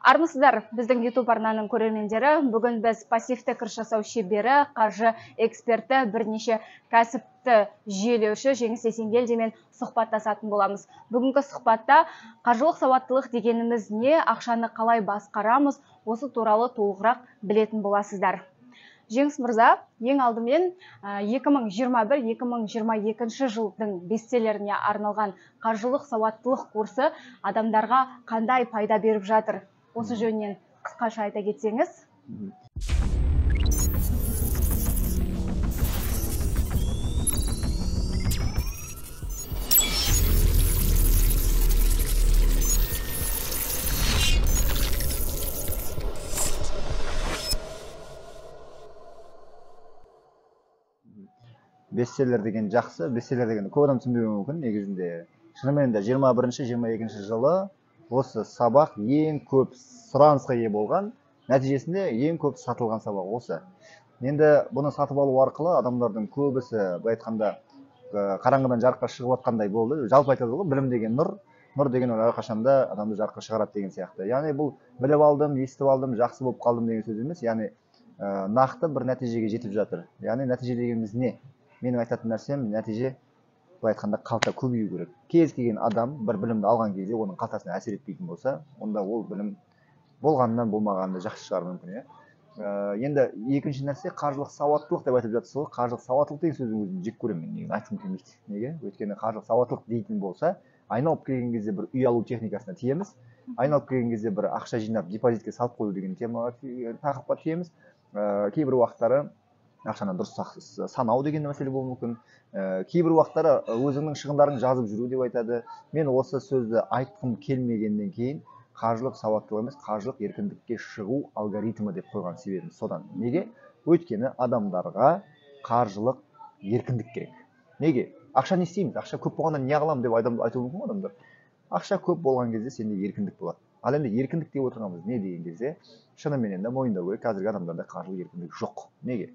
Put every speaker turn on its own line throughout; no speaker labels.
Армысыздар, біздің YouTube арнаның көрермендері. Бүгін біз пассивті кіріс жасау шебері, қаржы эксперті, бірнеше кәсіпті жүйелеуші Жеңіс Есенгелдімен сұхбаттасатын боламыз. Бүгінгі сұхбатта қаржылық сауаттылық дегеніміз не, ақшаны қалай басқарамыз, осы туралы толығырақ білетін боласыздар. Жеңіс мырза, ең алдымен 2021-2022 жылдың бестселлеріне арналған қаржылық сауаттылық курсы адамдарға қандай пайда беріп жатыр? Осы жөнінен қысқаша айта кетсеңіз.
Бестселлер деген жақсы, бестселлер деген көп адам түсінбеуі мүмкін. Негізінде шынымен де 21-22 жылы осы сабақ ең көп сұранысқа ие болған, нәтижесінде ең көп сатылған сабақ осы. Енді бұны сатып алу арқылы адамдардың көбісі, былай айтқанда, қараңғыдан жарыққа шығып жатқандай болды. Жалпы айтады ғой, білім деген нұр, нұр деген ол әрқашанда адамды жарыққа шығарады деген сияқты. Яғни бұл біліп алдым, естіп алдым, жақсы болып қалдым деген сөз емес. Яғни нақты бір нәтижеге жетіп жатыр. Яғни нәтиже дегеніміз не? Менің айтатын нәрсем, нәтиже былай айтқанда қалта көбею керек. Кез келген адам бір білімді алған кезде оның қалтасына әсер етпейтін болса, онда ол білім болғаннан болмағанды жақсы шығар мүмкін. Енді екінші нәрсе қаржылық сауаттылық деп айтып жатсыз ғой. Қаржылық сауаттылық деген сөздің өзін жек көремін, негізі айтқым келмейді. Неге? Өйткені қаржылық сауаттылық дейтін болса, айналып келген кезде бір үй алу техникасына тиеміз, айналып келген кезде бір ақша жинап депозитке салып қою деген тақырыпқа тиеміз. Кейбір уақыттары ақшаны дұрыс санау деген мәселе болуы мүмкін. Кейбір уақыттары өзіңнің шығындарын жазып жүру деп айтады. Мен осы сөзді айтқым келмегеннен кейін қаржылық сауаттылық емес, қаржылық еркіндікке шығу алгоритмі деп қойған себебім содан. Неге? Өйткені адамдарға қаржылық еркіндік керек. Неге? Ақша не істейміз? Ақша көп болғанда не қыламын деп айтуы мүмкін адамдар. Ақша көп болған кезде сенде еркіндік болады. Ал енді еркіндік деп отырғанымыз не деген кезде, шынымен де мойындау керек, қазіргі адамдарда қаржылық еркіндік жоқ. Неге?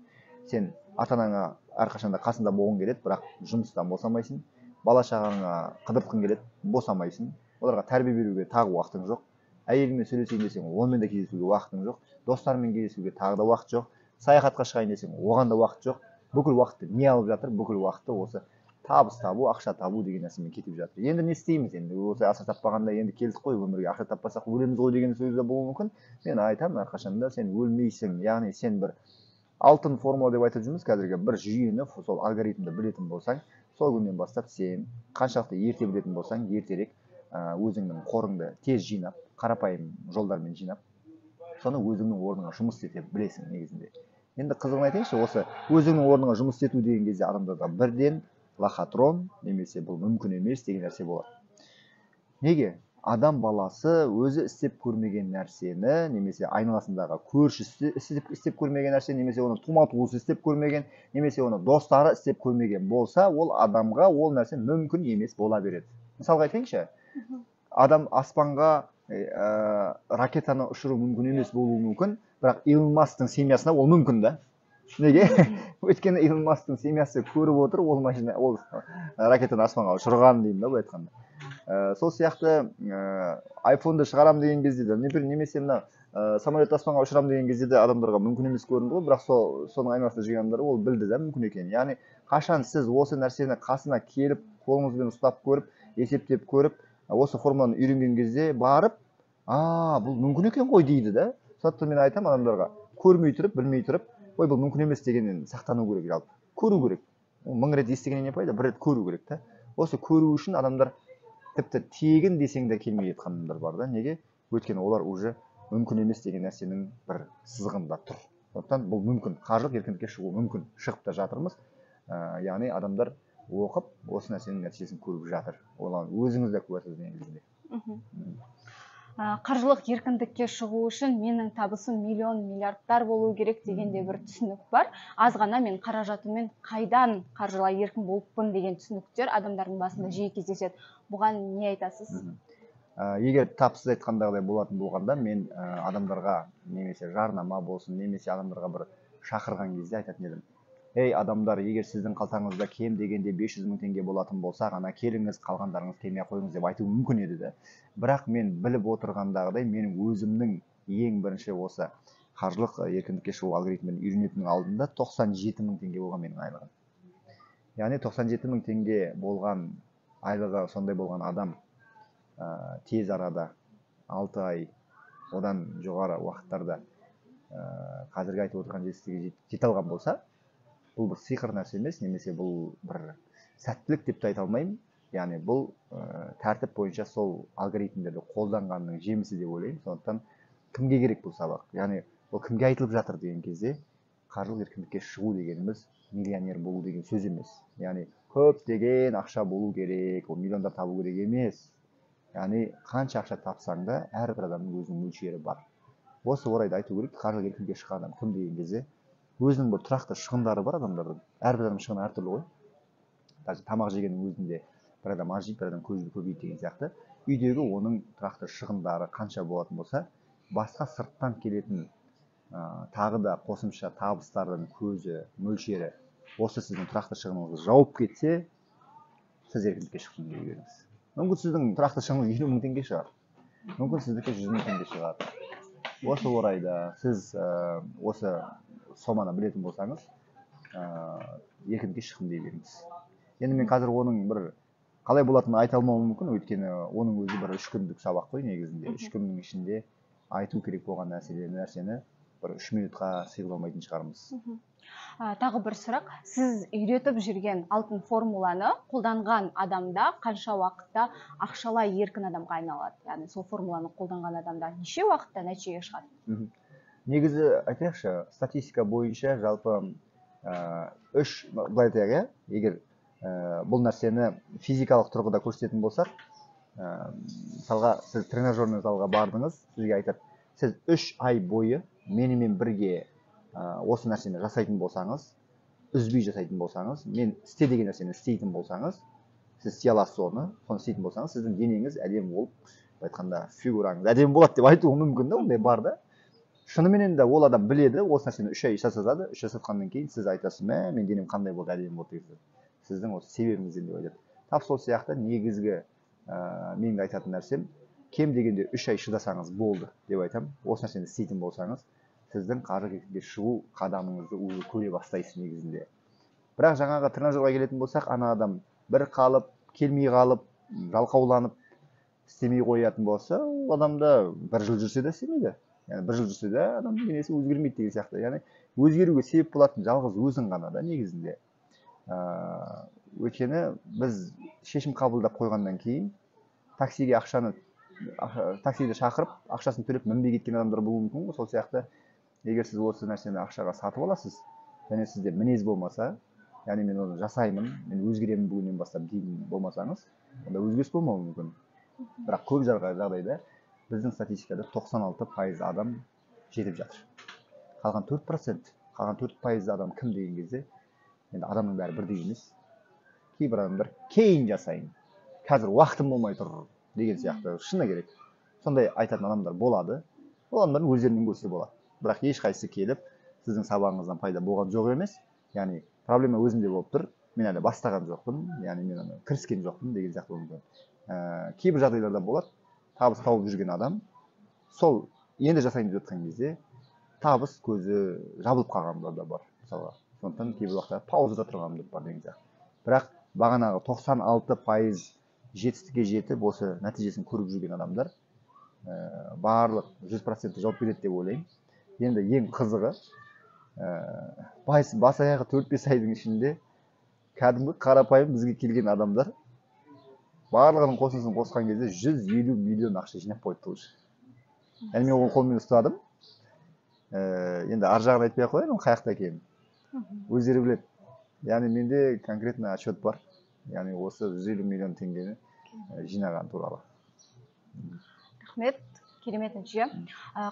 Сен ата-анаңа әрқашанда қасында болғың келеді, бірақ жұмыстан босамайсың. Бала шағаңа қыдыртқың келеді, босамайсың. Оларға тәрбие беруге тағы уақытың жоқ. Әйеліңмен сөйлесейін десең, онымен де кездесуге уақытың жоқ. Достармен кездесуге тағы да уақыт жоқ. Саяхатқа шығайын десең, оған да уақыт жоқ. Бүкіл уақытты не алып жатыр? Бүкіл уақытты осы табыс табу, ақша табу деген нәрсемен кетіп жатыр. Енді не істейміз? Енді осы ақша таппағанда енді келдік қой өмірге, ақша таппасақ өлеміз ғой деген сөз де болуы мүмкін. Мен айтамын, әрқашанда сен өлмейсің. Яғни сен бір алтын формула деп айтып жүрміз қазіргі бір жүйені, сол алгоритмді білетін болсаң, сол күннен бастап сен қаншалықты ерте білетін болсаң, ертерек өзіңнің қорыңды тез жинап, қарапайым жолдармен жинап, соны өзіңнің орныңа жұмыс ете білесің негізінде. Енді қызығын айтайыншы, осы өзіңнің орныңа жұмыс ету деген кезде адамдарда бірден лохотрон немесе бұл мүмкін емес деген нәрсе болады. Неге? Адам баласы өзі істеп көрмеген нәрсені, немесе айналасындағы көршісі істеп көрмеген нәрсе, немесе оны тума-туысы істеп көрмеген, немесе оны достары істеп көрмеген болса, ол адамға ол нәрсе мүмкін емес бола береді. Мысалға айтайыншы, адам аспанға ракетаны ұшыру мүмкін емес болуы мүмкін, бірақ Илон Масктың семьясына ол мүмкін да. Неге? Өйткені Илон Масктың семьясы көріп отыр, ол машина, ол ракетаны аспанға ұшырған деймін да, бұл айтқанда. Сол сияқты айфонды шығарам деген кезде де, немесе мына самолет аспанға ұшырам деген кезде де адамдарға мүмкін емес көрінді ғой, бірақ соның айналасында жүрген адамдар ол білді да мүмкін екенін. Яғни қашан сіз осы нәрсені қасына келіп, қолыңызбен ұстап көріп, есептеп көріп, осы формуланы үйренген кезде барып, бұл мүмкін екен ғой дейді да. Сондықтан мен айтамын адамдарға, көрмей тұрып, білмей тұрып, ой, бұл мүмкін емес дегеннен сақтану керек жалпы. Көру керек. 1000 рет естігеннен не пайда, бір рет көру керек та. Осы көру үшін адамдар тіпті тегін десең де келмей жатқан адамдар бар да. Неге? Өйткені олар уже мүмкін емес деген нәрсенің бір сызығында тұр. Сондықтан бұл мүмкін. Қаржылық еркіндікке шығу мүмкін. Шығып та жатырмыз. Яғни адамдар оқып, осы нәрсенің нәтижесін көріп жатыр. Олар өзіңіз де көресіз негізінде.
Қаржылық еркіндікке шығу үшін менің табысым миллион, миллиардтар болу керек дегенде бір түсінік бар. Аз ғана мен қаражатыммен қайдан қаржылай еркін болыппын деген түсініктер адамдардың басында жиі кездеседі. Бұған не айтасыз?
Егер тапсыз айтқандағыдай болатын болғанда, мен адамдарға немесе жарнама болсын, немесе адамдарға бір шақырған кезде айтатын едім. ей адамдар, егер сіздің қалтаңызда кем дегенде 500 мың теңге болатын болса, ғана келіңіз, қалғандарыңыз келмей қойыңыз деп айту мүмкін еді де. Бірақ мен біліп отырғандағыдай, менің өзімнің ең бірінші осы қаржылық еркіндікке шығу алгоритмін үйренетінің алдында 97 мың теңге болған менің айлығым. Яғни 97 мың теңге болған айлығы сондай болған адам тез арада 6 ай одан жоғары уақыттарда қазіргі айтып отырған жетістікке жете алған болса, бұл бір сиқыр нәрсе емес, немесе бұл бір сәттілік деп те айта алмаймын. Яғни бұл тәртіп бойынша сол алгоритмдерді қолданғанның жемісі деп ойлаймын. Сондықтан кімге керек бұл сабақ? Яғни ол кімге айтылып жатыр деген кезде, қаржылық еркіндікке шығу дегеніміз миллионер болу деген сөз емес. Яғни көптеген ақша болу керек, ол миллиондар табу керек емес. Яғни қанша ақша тапсаң да әрбір адамның өзінің мөлшері бар. Осы орайда айту керек, қаржылық еркіндікке шыққан адам кім деген кезде өзінің бір тұрақты шығындары бар адамдардың. Әрбір адамның шығыны әртүрлі ғой. Даже тамақ жегеннің өзінде бір адам аз жейді, бір адам көбейді деген сияқты. Үйдегі оның тұрақты шығындары қанша болатын болса, басқа сырттан келетін тағы да қосымша табыстардың көзі, мөлшері осы сіздің тұрақты шығыныңызды жауып кетсе, сіз еркіндікке шықтыңыз дей беріңіз. Мүмкін сіздің тұрақты шығыныңыз 50 мың теңге шығар. Мүмкін сіздікі 100 мың теңге шығар. Осы орайда сіз осы соманы білетін болсаңыз, еркіндікке шықтым дей беріңіз. Енді мен қазір оның бір қалай болатынын айта алмауым мүмкін, өйткені оның өзі бір 3 күндік сабақ қой негізінде. 3 күннің ішінде айту керек болған нәрсені бір 3 минутқа сыйғыза алмайтын шығармыз.
Тағы бір сұрақ, сіз үйретіп жүрген алтын формуланы қолданған адамда қанша уақытта ақшалай еркін адамға айналады? Яғни сол формуланы қолданған адамда неше уақытта нәтижеге шығады?
Негізі айтайықшы, статистика бойынша жалпы былай айтайық, егер бұл нәрсені физикалық тұрғыда көрсететін болсақ, мысалға сіз тренажерный залға бардыңыз, сізге айтады, сіз 3 ай бойы менімен бірге осы нәрсені жасайтын болсаңыз, үзбей жасайтын болсаңыз, мен істе деген нәрсені істейтін болсаңыз, сіз істей аласыз соны істейтін болсаңыз, сіздің денеңіз әдемі болып, айтқанда фигураңыз әдемі болады деп айтуы мүмкін да, ондай бар да. Шынымен де ол адам біледі, осы нәрсені 3 ай жасатады, 3 жасатқаннан кейін сіз айтасыз, мен денем қандай болды, әдемі болды деген. Сіздің осы себебіңізден деп айтады. Тап сол сияқты негізгі менің айтатын нәрсем, кем дегенде 3 ай шыдасаңыз болды деп айтамын. Осы нәрсені істейтін болсаңыз, сіздің қаржылық еркіндікке шығу қадамыңызды өзі көре бастайсыз негізінде. Бірақ жаңағы тренажерға келетін болсақ, ана адам бір қалып, келмей қалып, жалқауланып, істемей қоятын болса, ол адамда 1 жыл жүрсе де істемейді. Яғни 1 жыл жүрсе де адамның денесі өзгермейді деген сияқты. Яғни өзгеруге себеп болатын жалғыз өзің ғана да негізінде. Өйткені біз шешім қабылдап қойғаннан кейін таксиді шақырып, ақшасын төлеп мінбей кеткен адамдар болуы мүмкін ғой. Сол сияқты егер сіз осы нәрсені ақшаға сатып аласыз, және сізде мінез болмаса, яғни мен оны жасаймын, мен өзгеремін бүгіннен бастап дейтін болмасаңыз, онда өзгеріс болмауы мүмкін. Бірақ көп жағдайда біздің статистикада 96% адам жетіп жатыр. Қалған 4% адам кім деген кезде, енді адамның бәрі бірдей емес. Кейбір адамдар кейін жасайын, қазір уақытым болмай тұр деген сияқты шыны керек. Сондай айтатын адамдар болады. Ол адамдардың өздерінің көзі болады. Бірақ ешқайсысы келіп, сіздің сабағыңыздан пайда болған жоқ емес. Яғни проблема өзімде болып тұр. Мен әлі бастаған жоқпын, яғни мен кіріскен жоқпын деген сияқты мүмкін. Кейбір жағдайларда болады, табыс тауып жүрген адам, сол енді жасайын деп жатқан кезде табыс көзі жабылып қалғандар да бар, мысалға. Сондықтан кейбір уақытта паузада тұрғандар бар деген сияқты. Бірақ бағанағы 96% жетістікке жетіп, осы нәтижесін көріп жүрген адамдар барлық 100% жауап береді деп ойлаймын. Енді ең қызығы, бас аяғы 4-5 айдың ішінде кәдімгі қарапайым бізге келген адамдар барлығының қосындысын қосқан кезде 150 миллион ақша жинап қойды уже. Яғни мен оны қолмен ұстадым. Енді ар жағын айтпай ақ қояйын, қай жақта екенін. Өздері біледі. Яғни менде конкретно отчет бар. Яғни осы 150 миллион теңгені жинаған туралы.
Рахмет, керемет нәтиже.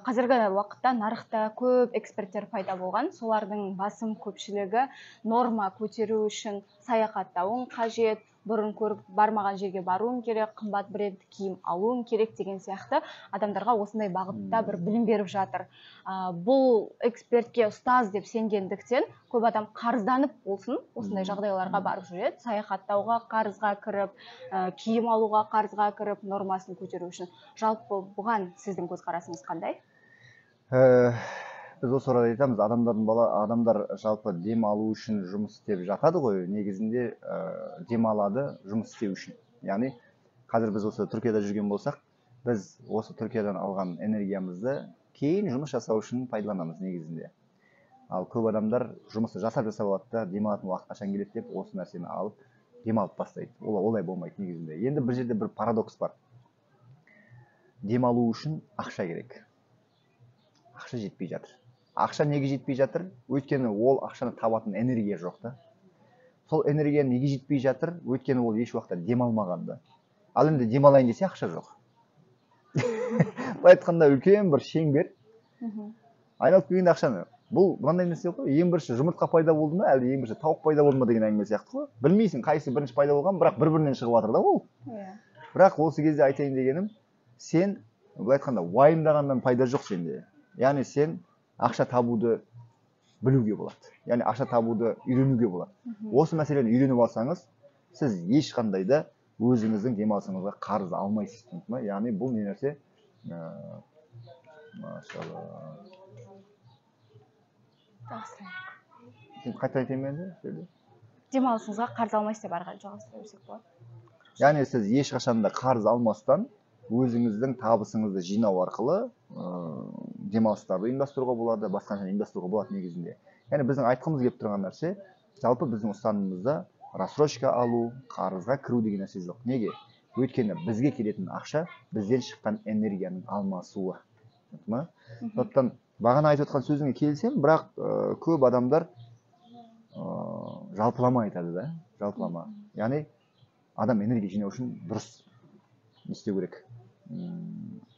Қазіргі уақытта нарықта көп эксперттер пайда болған. Солардың басым көпшілігі норма көтеру үшін саяхаттауың қажет, бұрын көріп бармаған жерге баруың керек, қымбат бренд киім алуың керек деген сияқты адамдарға осындай бағытта бір білім беріп жатыр. Бұл экспертке ұстаз деп сенгендіктен көп адам қарызданып болсын осындай жағдайларға барып жүреді. Саяхаттауға қарызға кіріп, киім алуға қарызға кіріп, нормасын көтеру үшін. Жалпы бұған сіздің көзқарасыңыз қандай?
Біз осы орайда айтамыз, адамдар жалпы дем алу үшін жұмыс істеп жатады ғой, негізінде демалады жұмыс істеу үшін. Яғни қазір біз осы Түркияда жүрген болсақ, біз осы Түркиядан алған энергиямызды кейін жұмыс жасау үшін пайдаланамыз негізінде. Ал көп адамдар жұмысты жасап алады да, демалатын уақыт қашан келеді деп осы нәрсені алып демалып бастайды. Олай болмайды негізінде. Енді бір жерде бір парадокс бар. Демалу үшін ақша керек. Ақша жетпей жатыр. Ақша неге жетпей жатыр? Өйткені ол ақшаны табатын энергия жоқ та. Сол энергия неге жетпей жатыр? Өйткені ол еш уақытта демалмағанда. Ал енді демалайын десе ақша жоқ. Былай айтқанда үлкен бір шеңбер. Айналып келгенде ақшаны. Бұл мынандай нәрсе ғой. Ең бірінші жұмыртқа пайда болды ма, әлде ең бірінші тауық пайда болды ма деген әңгіме сияқты ғой. Білмейсің қайсы бірінші пайда болған, бірақ бір-бірінен шығып жатыр да ол. Бірақ осы кезде айтайын дегенім, сен былай айтқанда уайымдағаннан пайда жоқ сенде. Яғни сен ақша табуды білуге болады. Яғни ақша табуды үйренуге болады. Осы мәселені үйреніп алсаңыз, сіз ешқандай да өзіңіздің демалысыңызға қарыз алмайсыз. Яғни бұл не нәрсе? Қайта айтайын енді?
Демалысыңызға қарыз алмайсыз деп әрі жалғастыра берсек болады.
Яғни сіз ешқашанда қарыз алмастан өзіңіздің табысыңызды жинау арқылы демалыстарды ұйымдастыруға болады, басқа нәрсені ұйымдастыруға болады негізінде. Яғни біздің айтқымыз келіп тұрған нәрсе, жалпы біздің ұстанымымызда рассрочка алу, қарызға кіру деген нәрсе жоқ. Неге? Өйткені бізге келетін ақша бізден шыққан энергияның алмасуы. Сондықтан бағана айтып отқан сөзіңе келсем, бірақ көп адамдар жалпылама айтады да, жалпылама. Яғни адам энергия жинау үшін дұрыс не істеу керек?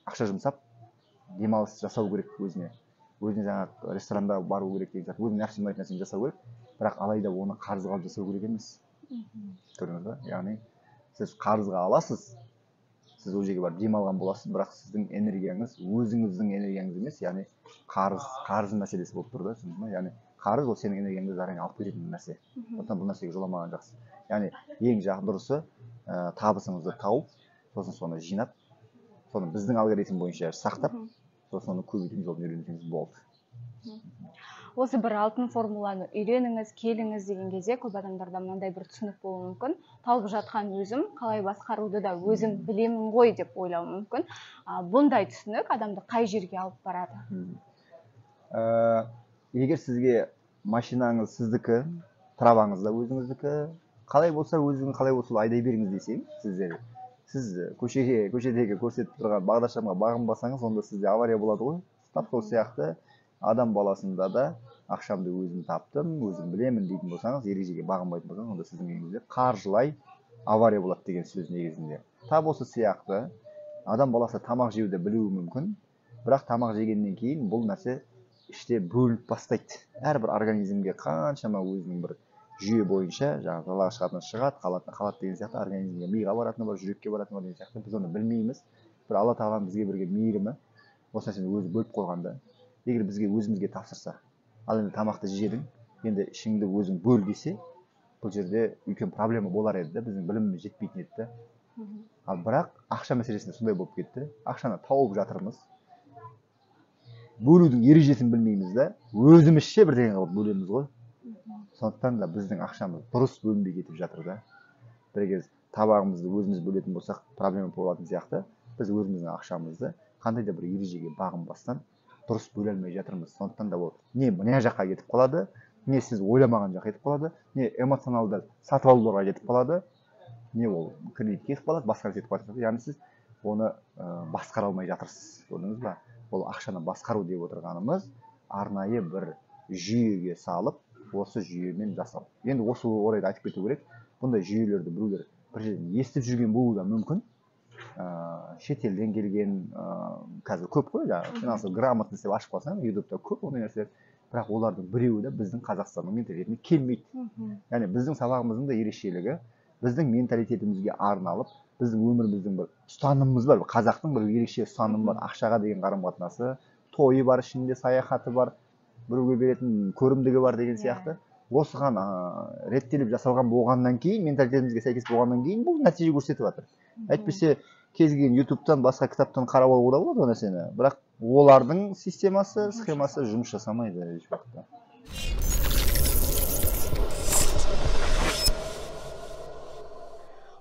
Ақша жұмсап, демалыс жасау керек өзіне. Өзіне жаңа ресторанда бару керек деген сияқты, өзіне нәпсі ұнайтын нәрсені жасау керек. Бірақ алайда оны қарызға алып жасау керек емес. Көрдіңіз ба? Яғни сіз қарызға аласыз, сіз ол жерге барып демалған боласыз, бірақ сіздің энергияңыз өзіңіздің энергияңыз емес, яғни қарыз мәселесі болып тұр да, яғни қарыз ол сенің энергияңды заранее алып кететін нәрсе. Сондықтан бұл нәрсеге жоламаған жақсы. Яғни ең дұрысы табысыңызды тауып, сосын соны жинап, соны біздің алгоритм бойынша сақтап, сосын оны көбейтудің жолын үйренсеңіз болды.
Осы бір алтын формуланы үйреніңіз, келіңіз деген кезде көп адамдарда мынандай бір түсінік болуы мүмкін. Талып жатқан өзім, қалай басқаруды да өзім білемін ғой деп ойлауы мүмкін. Бұндай түсінік адамды қай жерге алып барады?
Егер сізге машинаңыз сіздікі, трабаңыз да өзіңіздікі, қалай болса өзіңіз қалай болса айдай беріңіз десең, сіз көшедегі көрсетіп тұрған бағдаршамға бағынбасаңыз, онда сізде авария болады ғой. Тап сол сияқты адам баласында да ақшамды өзім таптым, өзім білемін дейтін болсаңыз, ережеге бағынбайтын болсаңыз, онда сіздің үйіңізде қаржылай авария болады деген сөз негізінде. Тап осы сияқты адам баласы тамақ жеуді білуі мүмкін, бірақ тамақ жегеннен кейін бұл нәрсе іште бөлініп бастайды. Әрбір организмге қаншама өзінің бір жүйе бойынша, жаңағы далаға шығатын қалады деген сияқты, организмге миға баратыны бар, жүрекке баратыны бар деген сияқты, біз оны білмейміз. Бір Алла тағаланың бізге берген мейірімі осы нәрсені өзі бөліп қойғанда, егер бізге өзімізге тапсырса, ал енді тамақты жедің, енді ішіңді өзің бөл десе, бұл жерде үлкен проблема болар еді да, біздің біліміміз жетпейтін еді да. Ал бірақ ақша мәселесінде сондай болып кетті. Ақшаны тауып жатырмыз. Бөлудің ережесін білмейміз да, өзімізше бірдеңе қылып бөлеміз ғой. Сондықтан да біздің ақшамыз дұрыс бөлінбей кетіп жатыр да. Бір кез табағымызды өзіміз бөлетін болсақ, проблема болатын сияқты, біз өзіміздің ақшамызды қандай да бір ережеге бағынбастан дұрыс бөле алмай жатырмыз. Сондықтан да ол не мына жаққа кетіп қалады, не сіз ойламаған жаққа кетіп қалады, не эмоционалды сатып алуларға кетіп қалады, не ол кредитке кетіп қалады, басқа кетіп қалады. Яғни сіз оны басқара алмай жатырсыз. Көрдіңіз ба? Ол ақшаны басқару деп отырғанымыз арнайы бір жүйеге салып, осы жүйемен жасау. Енді осы орайда айтып кету керек, бұндай жүйелерді біреулер бір жерден естіп жүрген болуы да мүмкін. Шетелден келген қазір көп қой, финансовый грамотность деп ашып қалсаң, ютубта көп ондай нәрселер, бірақ олардың біреуі де біздің Қазақстанның менталитетіне келмейді. Яғни біздің сабағымыздың да ерекшелігі, біздің менталитетімізге арналып, біздің өміріміздің бір ұстанымымыз бар, қазақтың бір ерекше ұстанымы бар, ақшаға деген қарым-қатынасы, тойы бар, ішінде саяхаты бар, біреуге беретін көрімдігі бар деген сияқты. Осыған реттеліп жасалған болғаннан кейін, менталитетімізге сәйкес болғаннан кейін бұл нәтиже көрсетіп жатыр. Әйтпесе кез келген ютубтан, басқа кітаптан қарап алуға да болады ол нәрсені, бірақ олардың системасы, схемасы жұмыс жасамайды еш уақытта.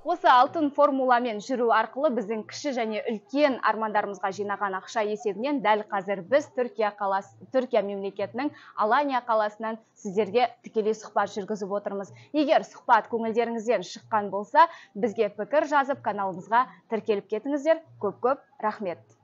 Осы алтын формуламен жүру арқылы біздің кіші және үлкен армандарымызға жинаған ақша есебінен дәл қазір біз Түркия мемлекетінің Алания қаласынан сіздерге тікелей сұхбат жүргізіп отырмыз. Егер сұхбат көңілдеріңізден шыққан болса, бізге пікір жазып каналымызға тіркеліп кетіңіздер. Көп-көп рахмет.